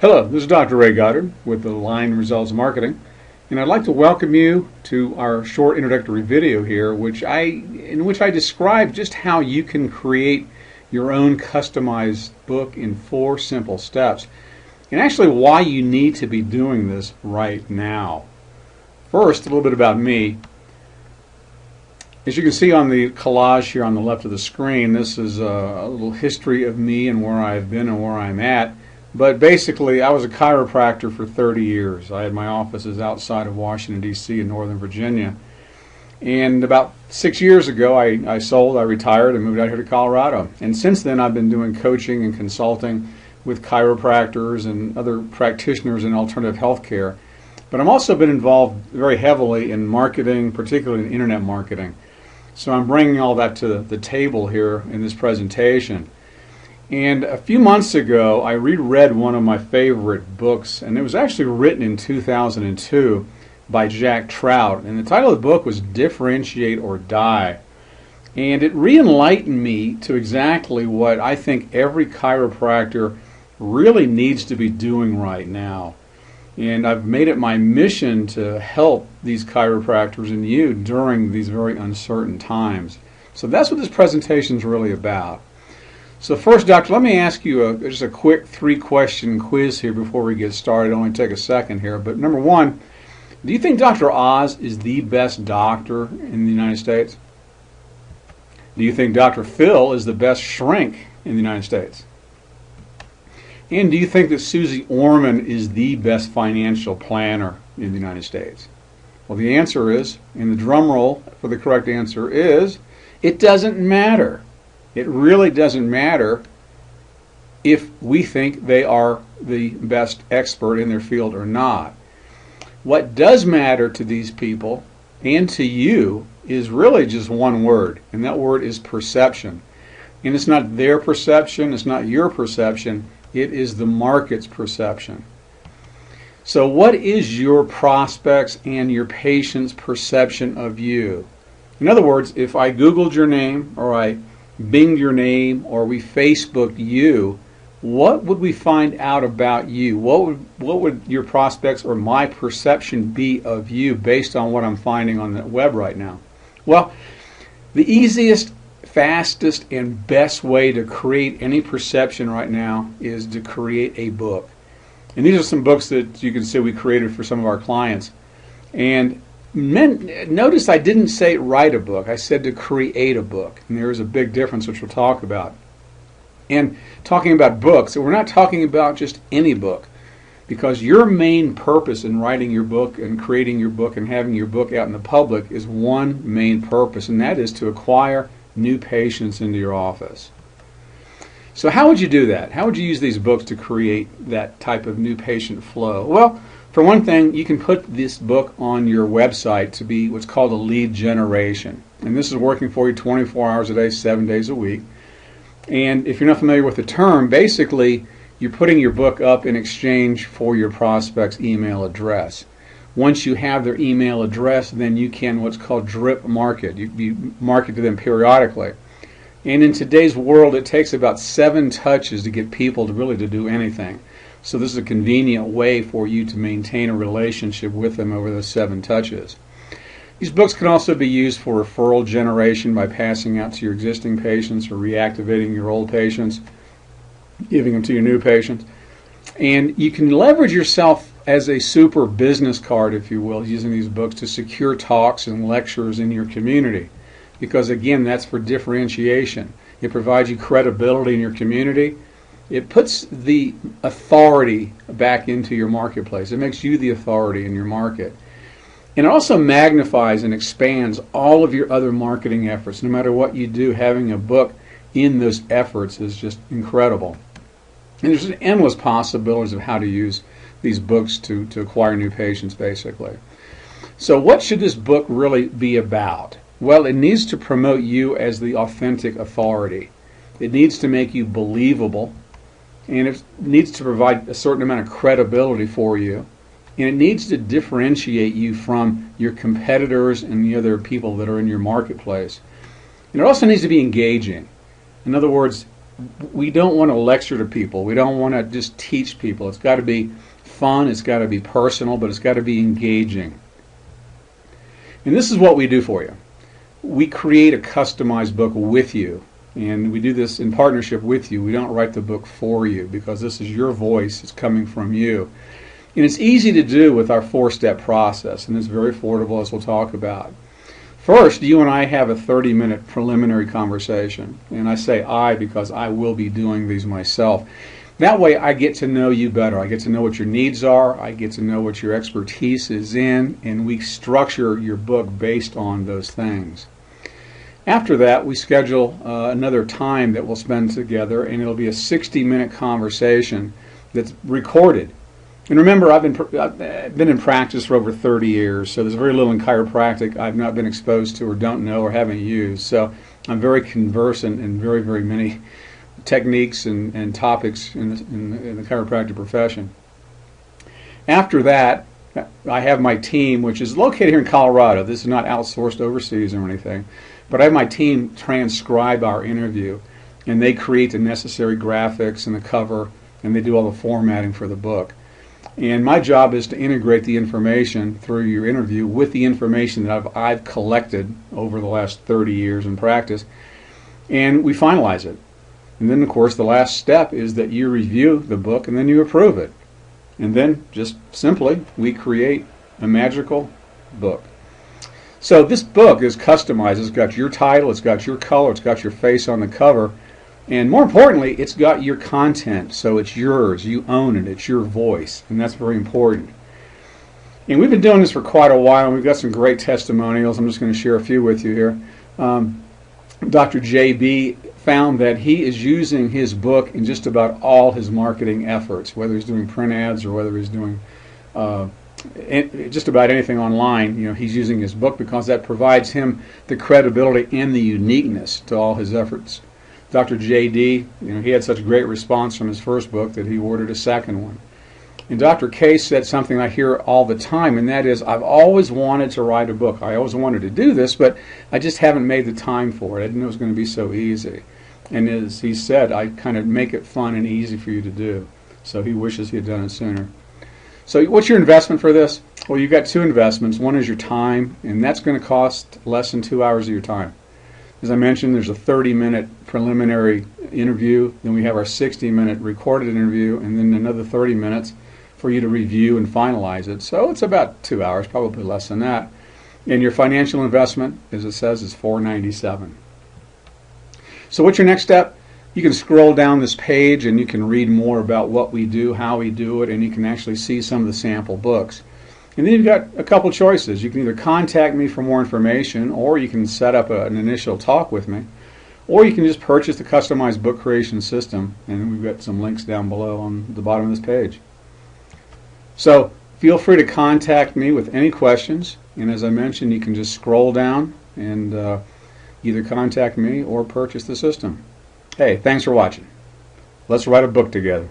Hello, this is Dr. Ray Goddard with the Line Results Marketing, and I'd like to welcome you to our short introductory video here, in which I describe just how you can create your own customized book in 4 simple steps, and actually why you need to be doing this right now. First, a little bit about me. As you can see on the collage here on the left of the screen, this is a little history of me and where I've been and where I'm at. But basically, I was a chiropractor for 30 years. I had my offices outside of Washington, D.C. in Northern Virginia. And about 6 years ago, I retired, and moved out here to Colorado. And since then, I've been doing coaching and consulting with chiropractors and other practitioners in alternative health care. But I've also been involved very heavily in marketing, particularly in internet marketing. So I'm bringing all that to the table here in this presentation. And a few months ago, I reread one of my favorite books, and it was actually written in 2002 by Jack Trout. And the title of the book was Differentiate or Die. And it re-enlightened me to exactly what I think every chiropractor really needs to be doing right now. And I've made it my mission to help these chiropractors and you during these very uncertain times. So that's what this presentation is really about. So first, Doctor, let me ask you just a quick 3-question quiz here before we get started. It'll only take a second here. But number one, do you think Dr. Oz is the best doctor in the United States? Do you think Dr. Phil is the best shrink in the United States? And do you think that Susie Orman is the best financial planner in the United States? Well, the answer is, and the drum roll for the correct answer is, it doesn't matter. It really doesn't matter if we think they are the best expert in their field or not. What does matter to these people and to you is really just one word, and that word is perception. And it's not their perception, it's not your perception, it is the market's perception. So what is your prospects and your patients' perception of you? In other words, if I Googled your name, or I Binged your name, or we Facebooked you, what would we find out about you? What would your prospects or my perception be of you based on what I'm finding on the web right now? Well, the easiest, fastest, and best way to create any perception right now is to create a book. And these are some books that you can see we created for some of our clients. And notice I didn't say write a book. I said to create a book. And there is a big difference, which we'll talk about. And talking about books, we're not talking about just any book, because your main purpose in writing your book and creating your book and having your book out in the public is one main purpose, and that is to acquire new patients into your office. So how would you do that? How would you use these books to create that type of new patient flow? Well, for one thing, you can put this book on your website to be what's called a lead generation. And this is working for you 24 hours a day, 7 days a week. And if you're not familiar with the term, basically you're putting your book up in exchange for your prospect's email address. Once you have their email address, then you can what's called drip market. You market to them periodically. And in today's world, it takes about 7 touches to get people to do anything. So this is a convenient way for you to maintain a relationship with them over those 7 touches. These books can also be used for referral generation by passing out to your existing patients or reactivating your old patients, giving them to your new patients. And you can leverage yourself as a super business card, if you will, using these books to secure talks and lectures in your community. Because again, that's for differentiation. It provides you credibility in your community. It puts the authority back into your marketplace. It makes you the authority in your market. And it also magnifies and expands all of your other marketing efforts. No matter what you do, having a book in those efforts is just incredible. And there's endless possibilities of how to use these books to acquire new patients, basically. So what should this book really be about? Well, it needs to promote you as the authentic authority. It needs to make you believable. And it needs to provide a certain amount of credibility for you. And it needs to differentiate you from your competitors and the other people that are in your marketplace. And it also needs to be engaging. In other words, we don't want to lecture to people. We don't want to just teach people. It's got to be fun. It's got to be personal, but it's got to be engaging. And this is what we do for you. We create a customized book with you, and we do this in partnership with you. We don't write the book for you because this is your voice. It's coming from you. And it's easy to do with our 4-step process, and it's very affordable, as we'll talk about. First, you and I have a 30-minute preliminary conversation, and I say I because I will be doing these myself. That way I get to know you better. I get to know what your needs are. I get to know what your expertise is in, and we structure your book based on those things. After that, we schedule another time that we'll spend together, and it'll be a 60-minute conversation that's recorded. And remember, I've been in practice for over 30 years, so there's very little in chiropractic I've not been exposed to or don't know or haven't used. So I'm very conversant in very, very many techniques and topics in the chiropractic profession. After that, I have my team, which is located here in Colorado. This is not outsourced overseas or anything. But I have my team transcribe our interview, and they create the necessary graphics and the cover, and they do all the formatting for the book. And my job is to integrate the information through your interview with the information that I've collected over the last 30 years in practice, and we finalize it. And then, of course, the last step is that you review the book and then you approve it. And then, just simply, we create a magical book. So this book is customized. It's got your title, it's got your color, it's got your face on the cover, and more importantly, it's got your content. So it's yours. You own it. It's your voice, and that's very important. And we've been doing this for quite a while, and we've got some great testimonials. I'm just going to share a few with you here. Dr. J.B. found that he is using his book in just about all his marketing efforts, whether he's doing print ads or whether he's doing just about anything online. He's using his book because that provides him the credibility and the uniqueness to all his efforts. Dr. J.D., he had such great response from his first book that he ordered a second one. And Dr. K said something I hear all the time, and that is, I've always wanted to write a book. I always wanted to do this, but I just haven't made the time for it. I didn't know it was going to be so easy. And as he said, I kind of make it fun and easy for you to do. So he wishes he had done it sooner. So what's your investment for this? Well, you've got two investments. One is your time, and that's going to cost less than 2 hours of your time. As I mentioned, there's a 30-minute preliminary interview, then we have our 60-minute recorded interview, and then another 30 minutes for you to review and finalize it. So it's about 2 hours, probably less than that. And your financial investment, as it says, is $497. So what's your next step? You can scroll down this page and you can read more about what we do, how we do it, and you can actually see some of the sample books. And then you've got a couple choices. You can either contact me for more information, or you can set up an initial talk with me, or you can just purchase the customized book creation system, and we've got some links down below on the bottom of this page. So feel free to contact me with any questions, and as I mentioned, you can just scroll down and either contact me or purchase the system. Hey, thanks for watching. Let's write a book together.